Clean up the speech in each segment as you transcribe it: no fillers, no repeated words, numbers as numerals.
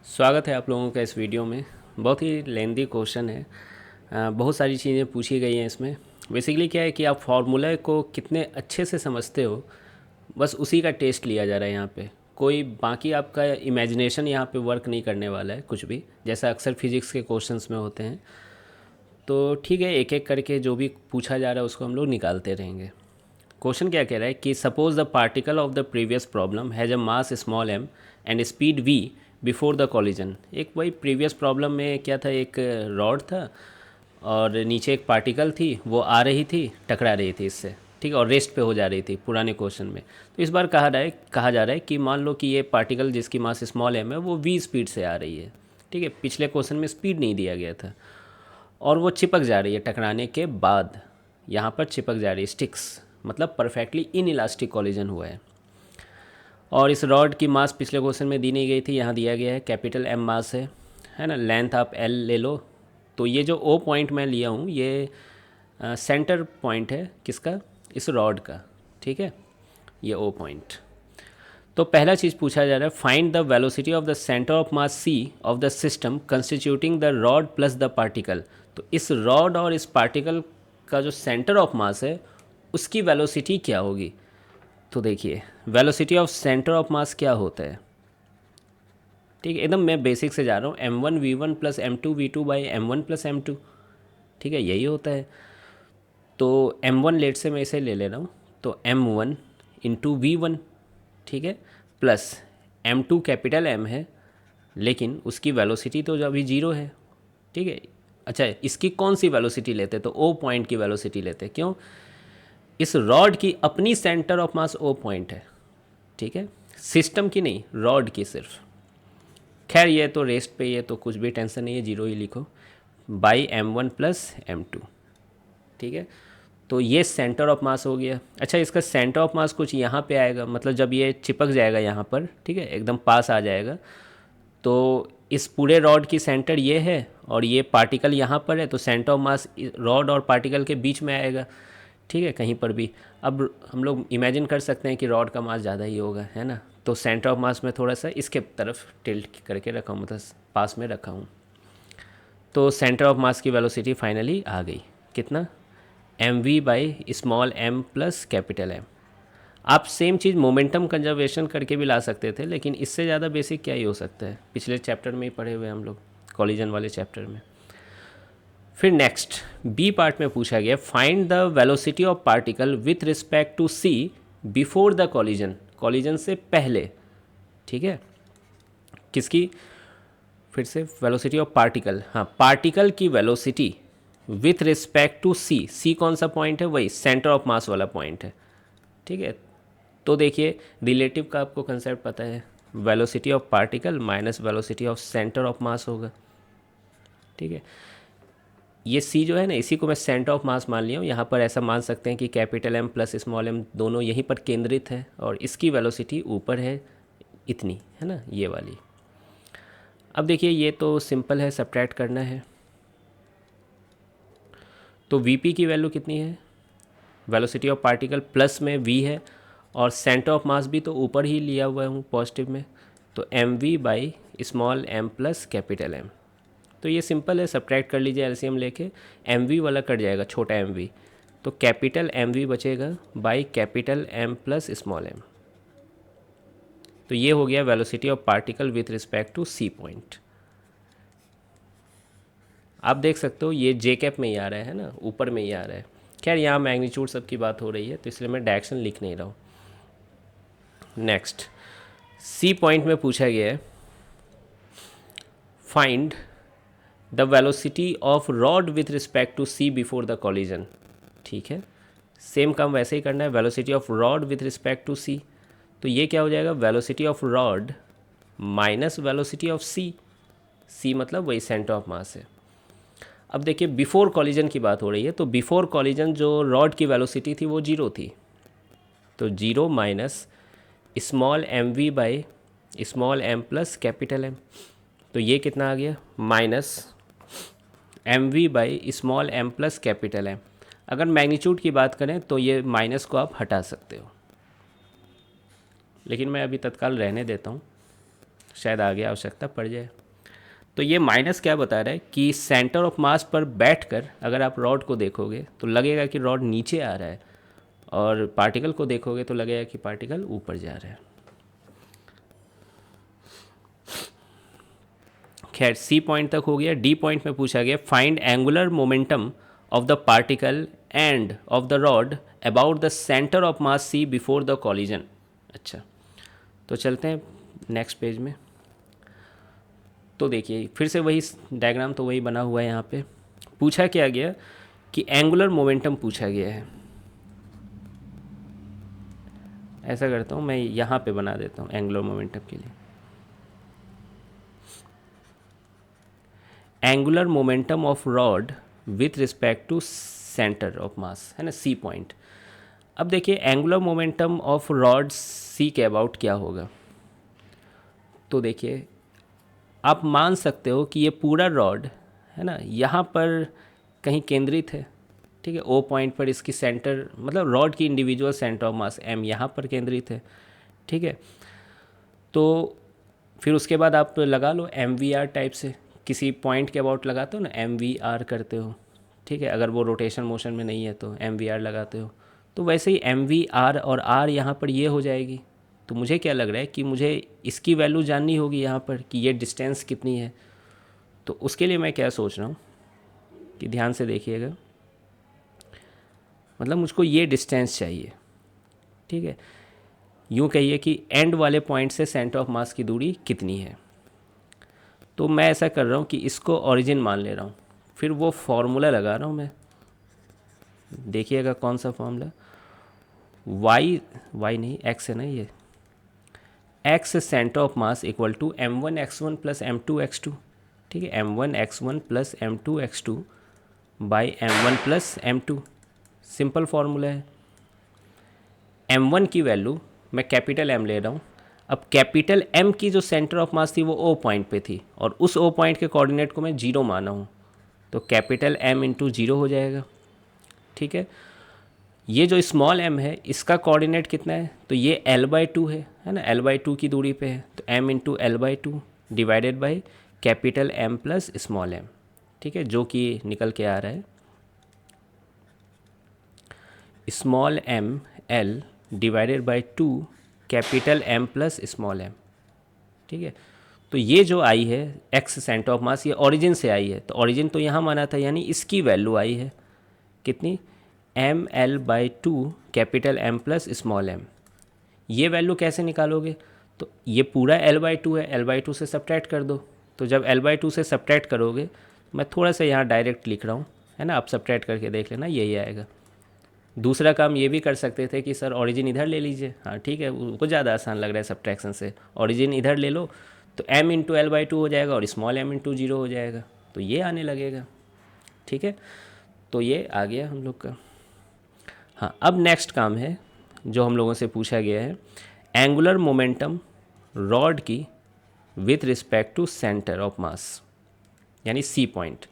स्वागत है आप लोगों का इस वीडियो में। बहुत ही लेंदी क्वेश्चन है। बहुत सारी चीज़ें पूछी गई हैं इसमें। बेसिकली क्या है कि आप फार्मूला को कितने अच्छे से समझते हो, बस उसी का टेस्ट लिया जा रहा है यहाँ पे। कोई बाकी आपका इमेजिनेशन यहाँ पे वर्क नहीं करने वाला है कुछ भी, जैसा अक्सर फिजिक्स के क्वेश्चंस में होते हैं। तो ठीक है, एक एक करके जो भी पूछा जा रहा है उसको हम लोग निकालते रहेंगे। क्वेश्चन क्या कह रहा है कि suppose the particle of the previous problem has a mass small m and speed v before the collision. एक वही प्रीवियस प्रॉब्लम में क्या था, एक रॉड था और नीचे एक पार्टिकल थी, वो आ रही थी, टकरा रही थी इससे, ठीक है, और रेस्ट पे हो जा रही थी पुराने क्वेश्चन में। तो इस बार कहा जा रहा है कि मान लो कि ये पार्टिकल जिसकी मास स्मॉल एम है वो वी स्पीड से आ रही है, ठीक है। पिछले क्वेश्चन में स्पीड नहीं दिया गया था और वो चिपक जा रही है टकराने के बाद, यहाँ पर चिपक जा रही है, स्टिक्स, मतलब परफेक्टली इन इलास्टिक कॉलिजन हुआ है। और इस रॉड की मास पिछले क्वेश्चन में दी नहीं गई थी, यहाँ दिया गया है कैपिटल एम मास है ना। लेंथ आप एल ले लो। तो ये जो ओ पॉइंट मैं लिया हूँ ये सेंटर पॉइंट है किसका, इस रॉड का, ठीक है, ये ओ पॉइंट। तो पहला चीज़ पूछा जा रहा है, find the velocity of the centre of mass C of the system constituting the rod plus the particle. तो इस रॉड और इस पार्टिकल का जो सेंटर ऑफ मास है उसकी वेलोसिटी क्या होगी। तो देखिए, velocity of centre of mass क्या होता है, ठीक है, एकदम मैं बेसिक से जा रहा हूँ, m1v1 plus m2v2 by m1 plus m2, ठीक है, यही होता है। तो m1 लेट से मैं इसे ले ले रहा हूँ, तो m1 इंटू वी1, ठीक है, प्लस m2 कैपिटल M है, लेकिन उसकी वेलोसिटी तो अभी जीरो है, ठीक है। अच्छा, इसकी कौन सी वेलोसिटी लेते, तो ओ पॉइंट की वेलोसिटी लेते। क्यों, इस रॉड की अपनी centre of mass O point है, ठीक है, सिस्टम की नहीं, रॉड की सिर्फ। खैर ये तो रेस्ट पे, ये तो कुछ भी टेंशन नहीं है, जीरो ही लिखो, बाई m1 प्लस m2, ठीक है। तो ये सेंटर ऑफ मास हो गया। अच्छा, इसका सेंटर ऑफ मास कुछ यहाँ पे आएगा, मतलब जब ये चिपक जाएगा यहाँ पर, ठीक है, एकदम पास आ जाएगा, तो इस पूरे रॉड की सेंटर ये है और ये पार्टिकल यहाँ पर है, तो सेंटर ऑफ मास रॉड और पार्टिकल के बीच में आएगा, ठीक है, कहीं पर भी। अब हम लोग इमेजिन कर सकते हैं कि रॉड का मास ज़्यादा ही होगा, है ना। तो सेंटर ऑफ मास में थोड़ा सा इसके तरफ टिल्ट करके रखा हूँ, मतलब पास में रखा हूँ। तो सेंटर ऑफ मास की वेलोसिटी फाइनली आ गई, कितना, m v by small m plus capital M. आप सेम चीज़ मोमेंटम कंजर्वेशन करके भी ला सकते थे, लेकिन इससे ज़्यादा बेसिक क्या ही हो सकता है, पिछले चैप्टर में ही पढ़े हुए हम लोग, कॉलिजन वाले चैप्टर में। फिर नेक्स्ट बी पार्ट में पूछा गया, find the velocity of particle with respect to C before the collision, collision से पहले, ठीक है, किसकी, फिर से वेलोसिटी ऑफ पार्टिकल, हाँ, पार्टिकल की velocity with respect to C, C कौन सा पॉइंट है, वही सेंटर ऑफ मास वाला पॉइंट है, ठीक है। तो देखिए, रिलेटिव का आपको कंसेप्ट पता है, velocity of particle minus velocity of centre of मास होगा, ठीक है। ये सी जो है ना, इसी को मैं सेंटर ऑफ मास मान लिया हूँ। यहाँ पर ऐसा मान सकते हैं कि capital M plus small m दोनों यहीं पर केंद्रित है और इसकी वेलोसिटी ऊपर है, इतनी, है ना, ये वाली। अब देखिए, ये तो सिंपल है, सब्ट्रैक्ट करना है। तो वीपी की वैल्यू कितनी है, वेलोसिटी ऑफ पार्टिकल प्लस में वी है और सेंटर ऑफ मास भी तो ऊपर ही लिया हुआ हूँ पॉजिटिव में, तो m v by small m plus capital M. तो ये सिंपल है, सब्ट्रैक्ट कर लीजिए एलसीएम लेके, एम वी वाला कट जाएगा, छोटा एम वी, तो कैपिटल एम वी बचेगा by capital M plus small m. तो ये हो गया velocity of particle with respect to C point. आप देख सकते हो ये जे कैप में ही आ रहा है ना, ऊपर में ही आ रहा है। खैर यहाँ मैग्नीट्यूड सबकी बात हो रही है तो इसलिए मैं डायरेक्शन लिख नहीं रहा हूँ। नेक्स्ट सी पॉइंट में पूछा गया है, find the velocity of rod with respect to C before the collision, ठीक है, सेम काम वैसे ही करना है, velocity of rod with respect to C. तो ये क्या हो जाएगा, velocity of rod minus velocity of C, C मतलब वही सेंटर ऑफ मास है। अब देखिए, बिफोर कॉलिजन की बात हो रही है, तो बिफोर कॉलिजन जो रॉड की वेलोसिटी थी वो जीरो थी, तो zero minus small m v by small m plus capital M. तो ये कितना आ गया, minus m v by small m plus capital M. अगर मैग्नीट्यूड की बात करें तो ये माइनस को आप हटा सकते हो, लेकिन मैं अभी तत्काल रहने देता हूँ। शायद आगे आवश्यकता पड़ जाए। तो ये माइनस क्या बता रहा है कि सेंटर ऑफ मास पर बैठकर अगर आप रॉड को देखोगे तो लगेगा कि रॉड नीचे आ रहा है, और पार्टिकल को देखोगे तो लगेगा कि पार्टिकल ऊपर जा रहा है। खैर सी पॉइंट तक हो गया। डी पॉइंट में पूछा गया find angular momentum of the particle and of the rod about the centre of mass C before the collision. अच्छा, तो चलते हैं नेक्स्ट पेज में। तो देखिए फिर से वही डायग्राम तो वही बना हुआ है। यहाँ पे पूछा क्या गया कि एंगुलर मोमेंटम पूछा गया है। ऐसा करता हूँ मैं, यहाँ पे बना देता हूँ एंगुलर मोमेंटम के लिए। Angular momentum of rod with respect to centre of mass, है ना, सी पॉइंट। अब देखिए angular momentum of rod C के अबाउट क्या होगा। तो देखिए आप मान सकते हो कि ये पूरा रॉड है ना यहाँ पर कहीं केंद्रित है, ठीक है। ओ पॉइंट पर इसकी सेंटर, मतलब रॉड की individual centre of mass m यहाँ पर केंद्रित है, ठीक है। तो फिर उसके बाद आप लगा लो एम वी आर टाइप से, किसी पॉइंट के अबाउट लगाते हो ना, एम वी आर करते हो, ठीक है। अगर वो रोटेशन मोशन में नहीं है तो एम वी आर लगाते हो। तो वैसे ही एम वी आर और आर यहाँ पर ये हो जाएगी। तो मुझे क्या लग रहा है कि मुझे इसकी वैल्यू जाननी होगी यहाँ पर कि ये डिस्टेंस कितनी है। तो उसके लिए मैं क्या सोच रहा हूँ कि ध्यान से देखिएगा, मतलब मुझको ये डिस्टेंस चाहिए, ठीक है। यूँ कहिए कि एंड वाले पॉइंट से सेंटर ऑफ मास की दूरी कितनी है। तो मैं ऐसा कर रहा हूँ कि इसको ओरिजिन मान ले रहा हूँ, फिर वो फॉर्मूला लगा रहा हूँ मैं। देखिएगा कौन सा फॉर्मूला, वाई नहीं एक्स है ना, ये x centre of mass equal to m1x1 plus m2x2, ठीक है। m1x1 plus m2x2 by m1 plus m2, simple formula है। m1 की वैल्यू मैं कैपिटल M ले रहा हूँ। अब कैपिटल M की जो सेंटर ऑफ मास थी वो O पॉइंट पे थी, और उस O पॉइंट के कोऑर्डिनेट को मैं 0 माना हूँ, तो कैपिटल M इंटू 0 हो जाएगा, ठीक है। ये जो स्मॉल m है इसका कोऑर्डिनेट कितना है, तो ये L/2 है ना, L/2 की दूरी पे है, तो m into L/2 divided by capital M plus small m, ठीक है, जो कि निकल के आ रहा है small m L divided by 2 capital M plus small m, ठीक है। तो ये जो आई है एक्स सेंटर ऑफ मास, ये ओरिजिन से आई है, तो ओरिजिन तो यहाँ माना था, यानी इसकी वैल्यू आई है कितनी, ml/2 capital M plus small m। ये वैल्यू कैसे निकालोगे, तो ये पूरा L/2 है, L/2 से सब्ट्रैक्ट कर दो। तो जब L/2 से सब्ट्रैक्ट करोगे, मैं थोड़ा सा यहाँ डायरेक्ट लिख रहा हूँ, है ना, आप सब्ट्रैक्ट करके देख लेना, यही आएगा। दूसरा काम ये भी कर सकते थे कि सर ओरिजिन इधर ले लीजिए, हाँ ठीक है, उनको ज़्यादा आसान लग रहा है सब्ट्रैक्शन से, ओरिजिन इधर ले लो तो m इंटू L/2 हो जाएगा और स्मॉल m इंटू 0 हो जाएगा, तो ये आने लगेगा, ठीक है। तो ये आ गया हम लोग का। हाँ, अब नेक्स्ट काम है जो हम लोगों से पूछा गया है, एंगुलर मोमेंटम रॉड की with respect to centre of mass, यानी सी पॉइंट।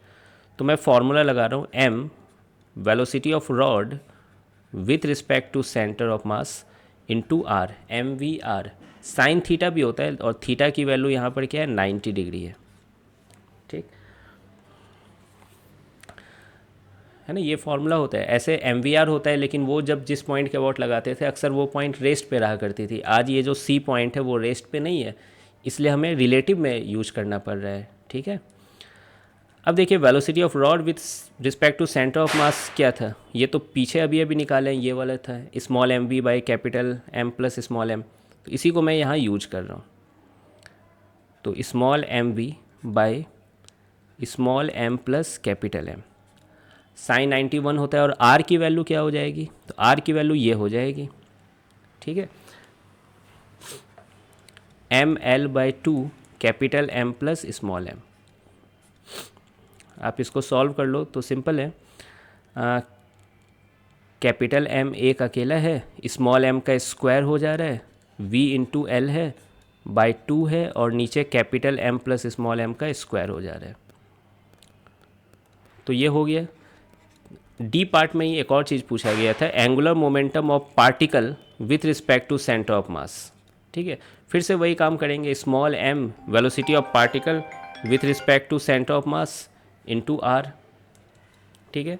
तो मैं फॉर्मूला लगा रहा हूँ, m velocity of rod with respect to centre of mass into r, m v r. Sine theta भी होता है, और थीटा की वैल्यू यहाँ पर क्या है, 90 डिग्री है, ठीक है ना। ये फॉर्मूला होता है, ऐसे एम वी आर होता है, लेकिन वो जब जिस पॉइंट के अबाउट लगाते थे अक्सर वो पॉइंट रेस्ट पे रहा करती थी। आज ये जो सी पॉइंट है वो रेस्ट पे नहीं है, इसलिए हमें रिलेटिव में यूज करना पड़ रहा है, ठीक है। अब देखिए velocity of rod with respect to centre of mass क्या था, ये तो पीछे अभी अभी निकाले हैं, ये वाला था small m v by capital M plus small m, तो इसी को मैं यहाँ यूज कर रहा हूँ। तो small m v by small m plus capital M, sine 91 होता है, और r की वैल्यू क्या हो जाएगी, तो r की वैल्यू ये हो जाएगी, ठीक है, ml/2 capital M plus small m। आप इसको सॉल्व कर लो तो सिंपल है, कैपिटल M एक अकेला है, स्मॉल m का स्क्वायर हो जा रहा है, v इंटू एल है बाई 2 है, और नीचे capital M plus small m का स्क्वायर हो जा रहा है। तो ये हो गया। डी पार्ट में ही एक और चीज़ पूछा गया था, angular momentum of particle with respect to centre of mass. ठीक है, फिर से वही काम करेंगे, small m velocity of particle with respect to centre of mass into r। ठीक है,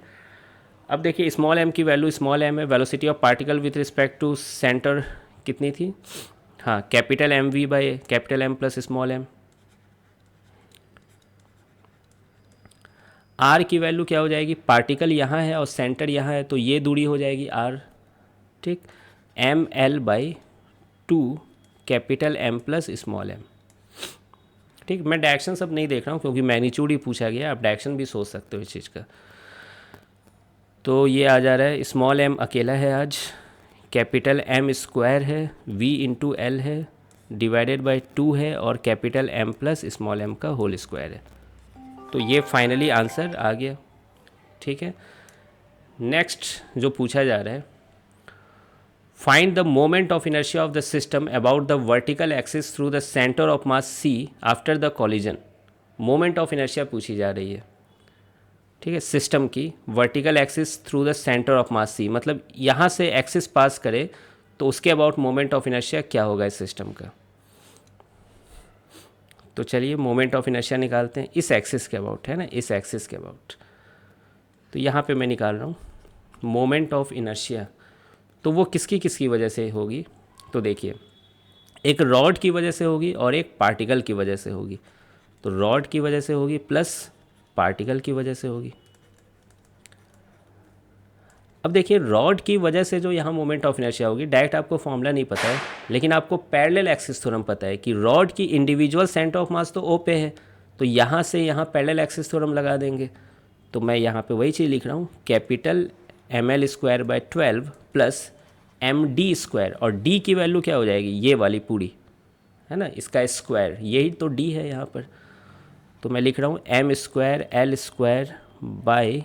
अब देखिए स्मॉल m की वैल्यू स्मॉल m है, velocity of particle with respect to centre कितनी थी, हाँ capital M v by capital M plus small m. R की वैल्यू क्या हो जाएगी, पार्टिकल यहाँ है और सेंटर यहाँ है तो ये दूरी हो जाएगी आर। ठीक, m l by two capital M plus small m. ठीक, मैं डायरेक्शन सब नहीं देख रहा हूँ क्योंकि मैग्नीट्यूड ही पूछा गया, आप डायरेक्शन भी सोच सकते हो इस चीज़ का। तो ये आ जा रहा है, स्मॉल एम अकेला है आज, कैपिटल एम स्क्वायर है, वी इंटू एल है, डिवाइडेड बाई 2 है और capital M plus small m का होल स्क्वायर है। तो ये फाइनली आंसर आ गया। ठीक है, नेक्स्ट जो पूछा जा रहा है, find the moment of inertia of the system about the vertical axis through the centre of mass C after the collision. Moment of inertia पूछी जा रही है, ठीक है, सिस्टम की vertical axis through the centre of mass C, मतलब यहाँ से एक्सिस पास करे तो उसके अबाउट मोमेंट ऑफ इनर्शिया क्या होगा इस सिस्टम का। तो चलिए मोमेंट ऑफ इनर्शिया निकालते हैं, इस एक्सिस के अबाउट है ना, इस एक्सिस के अबाउट। तो यहाँ पे मैं निकाल रहा हूँ मोमेंट ऑफ इनर्शिया, तो वो किसकी वजह से होगी। तो देखिए, एक रॉड की वजह से होगी और एक पार्टिकल की वजह से होगी। तो रॉड की वजह से होगी प्लस पार्टिकल की वजह से होगी। अब देखिए, रॉड की वजह से जो यहाँ मोमेंट ऑफ इनर्शिया होगी, डायरेक्ट आपको फॉर्मूला नहीं पता है, लेकिन आपको पैरेलल एक्सिस थ्योरम पता है कि रॉड की इंडिविजुअल सेंटर ऑफ मास तो ओ पे है, तो यहाँ से यहाँ पैरेलल एक्सिस थ्योरम लगा देंगे। तो मैं यहाँ पे वही चीज़ लिख रहा हूँ, capital M l square by 12 plus m d square, और डी की वैल्यू क्या हो जाएगी, ये वाली पूरी है ना, इसका स्क्वायर, यही तो डी है यहाँ पर। तो मैं लिख रहा हूँ m square l square by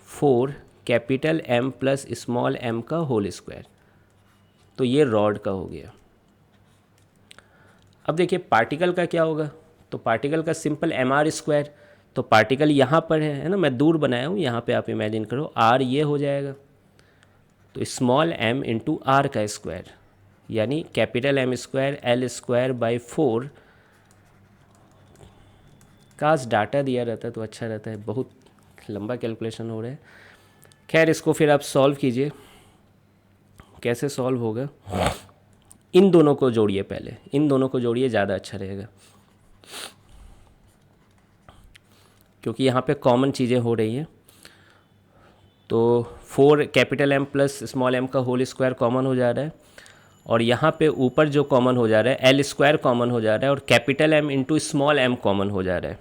4 capital M plus small m का होल स्क्वायर। तो ये रॉड का हो गया। अब देखिए पार्टिकल का क्या होगा, तो पार्टिकल का सिंपल एम आर स्क्वायर, तो पार्टिकल यहाँ पर है ना, मैं दूर बनाया हूँ, यहाँ पे आप इमेजिन करो आर ये हो जाएगा, तो स्मॉल एम इंटू आर का स्क्वायर, यानी capital M square l square by 4। काश डाटा दिया रहता तो अच्छा रहता है, बहुत लंबा कैलकुलेशन हो रहा है। खैर इसको फिर आप सॉल्व कीजिए, कैसे सॉल्व होगा, इन दोनों को जोड़िए, पहले इन दोनों को जोड़िए, ज़्यादा अच्छा रहेगा क्योंकि यहाँ पे कॉमन चीज़ें हो रही हैं। तो 4 capital M plus small m का होल स्क्वायर कॉमन हो जा रहा है, और यहाँ पे ऊपर जो कॉमन हो जा रहा है एल स्क्वायर कॉमन हो जा रहा है, और capital M into small m common हो जा रहा है।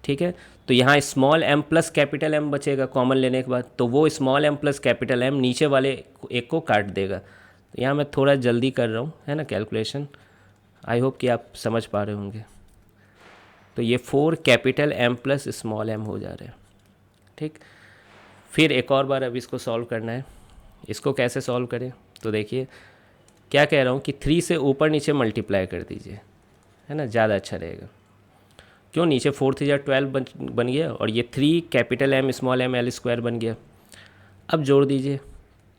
ठीक है, तो यहाँ small m plus capital M बचेगा कॉमन लेने के बाद, तो वो small m plus capital M नीचे वाले एक को काट देगा। तो यहाँ मैं थोड़ा जल्दी कर रहा हूँ है ना कैलकुलेशन, आई होप कि आप समझ पा रहे होंगे। तो ये 4 capital M plus small m हो जा रहा है। ठीक, फिर एक और बार अब इसको सॉल्व करना है। इसको कैसे सॉल्व करें, तो देखिए क्या कह रहा हूँ कि 3 से ऊपर नीचे मल्टीप्लाई कर दीजिए, है ना, ज़्यादा अच्छा रहेगा। क्यों, नीचे 4 3 12 बन गया, और ये 3 capital M small m l square बन गया। अब जोड़ दीजिए,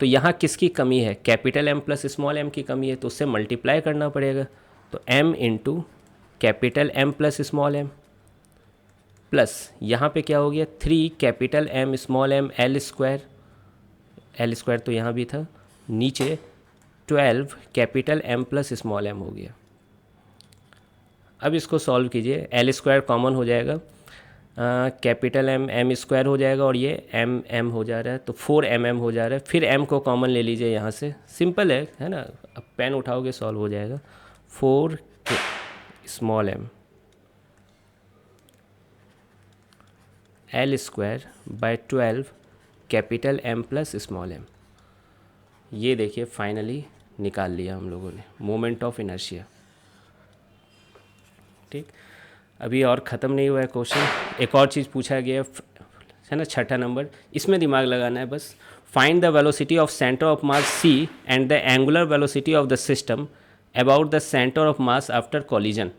तो यहाँ किसकी कमी है, capital M plus small m की कमी है, तो उससे मल्टीप्लाई करना पड़ेगा। तो m into capital M plus small m plus यहाँ पे क्या हो गया, 3 capital M small m l square तो यहाँ भी था, नीचे 12 capital M plus small m हो गया। अब इसको सॉल्व कीजिए, एल स्क्वायर कॉमन हो जाएगा, कैपिटल एम स्क्वायर हो जाएगा, और ये एम हो जा रहा है, तो 4 एम हो जा रहा है। फिर एम को कॉमन ले लीजिए यहाँ से, सिंपल है ना, अब पेन उठाओगे सॉल्व हो जाएगा। 4 small m l square by 12 capital M plus small m. ये देखिए फाइनली निकाल लिया हम लोगों ने मोमेंट ऑफ इनर्शिया। ठीक, अभी और ख़त्म नहीं हुआ है क्वेश्चन, एक और चीज़ पूछा गया है ना, 6ठा नंबर, इसमें दिमाग लगाना है बस। Find the velocity of centre of mass C and the angular velocity of the system about the centre of mass after collision.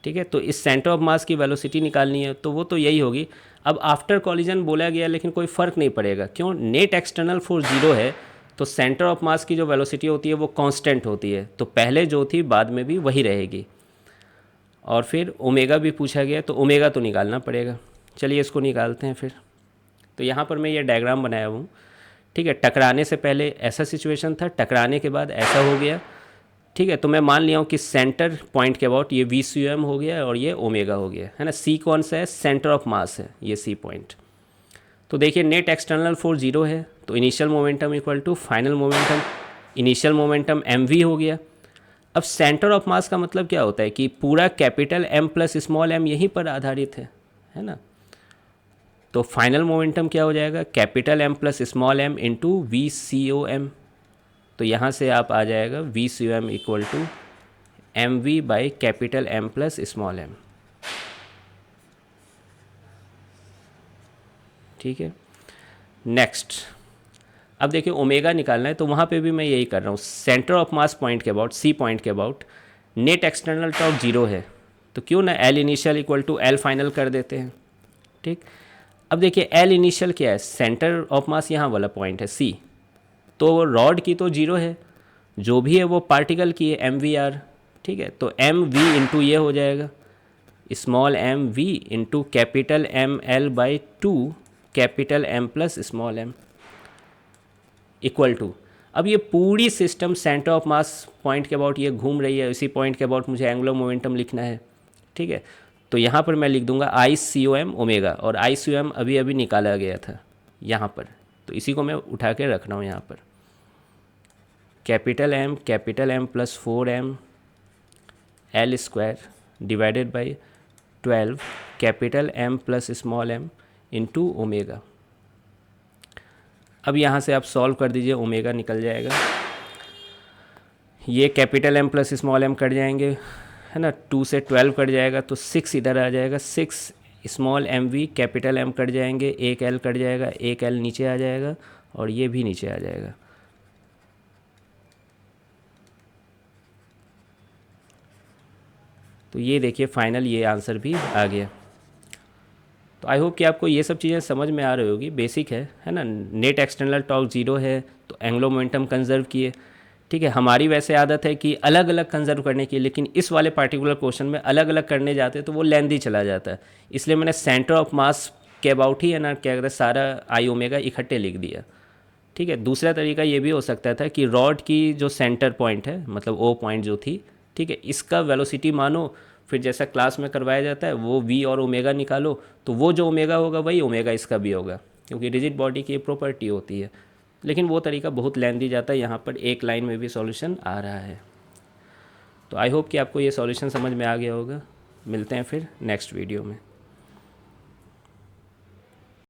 ठीक है, तो इस सेंटर ऑफ मास की वेलोसिटी निकालनी है, तो वो तो यही होगी। अब आफ्टर कॉलिजन बोला गया, लेकिन कोई फ़र्क नहीं पड़ेगा, क्यों, नेट एक्सटर्नल फोर्स 0 है, तो सेंटर ऑफ मास की जो वेलोसिटी होती है वो कांस्टेंट होती है, तो पहले जो थी बाद में भी वही रहेगी। और फिर ओमेगा भी पूछा गया, तो ओमेगा तो निकालना पड़ेगा। चलिए इसको निकालते हैं फिर। तो यहाँ पर मैं ये डायग्राम बनाया हूँ, ठीक है। टकराने से पहले ऐसा सिचुएशन था, टकराने के बाद ऐसा हो गया, ठीक है। तो मैं मान लिया हूँ कि सेंटर पॉइंट के अबाउट ये VCUM हो गया और ये ओमेगा हो गया, है ना। सी कौन सा है, सेंटर ऑफ मास है ये सी पॉइंट। तो देखिए नेट एक्सटर्नल फोर्स 0 है, तो initial momentum equal to final momentum, initial momentum mv हो गया। अब सेंटर ऑफ मास का मतलब क्या होता है कि पूरा capital M plus small m यहीं पर आधारित है ना। तो फाइनल मोमेंटम क्या हो जाएगा, capital M plus small m into VCOM। तो यहाँ से आप आ जाएगा VCOM equal to mv by capital M plus small m, ठीक है। नेक्स्ट, अब देखिए ओमेगा निकालना है, तो वहाँ पे भी मैं यही कर रहा हूँ। सेंटर ऑफ मास पॉइंट के अबाउट, सी पॉइंट के अबाउट नेट एक्सटर्नल टॉर्क 0 है, तो क्यों ना L initial equal to L final कर देते हैं, ठीक। अब देखिए L इनिशियल क्या है, सेंटर ऑफ मास यहाँ वाला पॉइंट है C, तो रॉड की तो 0 है, जो भी है वो पार्टिकल की है MVR, ठीक है। तो MV इंटू ये हो जाएगा small MV into capital ML by 2 capital M plus small m equal to, अब ये पूरी system centre of mass point के अबाउट ये घूम रही है, इसी पॉइंट के अबाउट मुझे एंगुलर मोमेंटम लिखना है, ठीक है। तो यहाँ पर मैं लिख दूंगा ICOM ओमेगा, और ICOM अभी अभी निकाला गया था यहाँ पर, तो इसी को मैं उठा के रख रहा हूँ यहाँ पर। Capital M plus 4m L square divided by 12 capital M plus small m into omega. अब यहाँ से आप सॉल्व कर दीजिए, ओमेगा निकल जाएगा, ये capital M plus small m cut जाएंगे, है ना। 2 से 12 कट जाएगा तो 6 इधर आ जाएगा, 6 small MV capital M cut जाएंगे, एक L कट जाएगा, एक L नीचे आ जाएगा और ये भी नीचे आ जाएगा। तो ये देखिए फाइनल ये आंसर भी आ गया। तो आई होप कि आपको ये सब चीज़ें समझ में आ रही होगी, बेसिक है ना। नेट एक्सटर्नल टॉर्क 0 है तो एंगुलर मोमेंटम कंजर्व किए, ठीक है। हमारी वैसे आदत है कि अलग अलग कंजर्व करने की, लेकिन इस वाले पार्टिकुलर क्वेश्चन में अलग अलग करने जाते हैं तो वो लेंदी चला जाता है, इसलिए मैंने सेंटर ऑफ मास के अबाउट ही है ना क्या कहते हैं सारा आई ओमेगा इकट्ठे लिख दिया, ठीक है। दूसरा तरीका ये भी हो सकता था कि रॉड की जो सेंटर पॉइंट है, मतलब ओ पॉइंट जो थी, ठीक है, इसका वेलोसिटी मानो, फिर जैसा क्लास में करवाया जाता है वो V और ओमेगा निकालो, तो वो जो ओमेगा होगा वही ओमेगा इसका भी होगा, क्योंकि रिजिड बॉडी की प्रॉपर्टी होती है। लेकिन वो तरीका बहुत लेंदी जाता है, यहाँ पर एक लाइन में भी सॉल्यूशन आ रहा है। तो आई होप कि आपको ये सॉल्यूशन समझ में आ गया होगा। मिलते हैं फिर नेक्स्ट वीडियो में।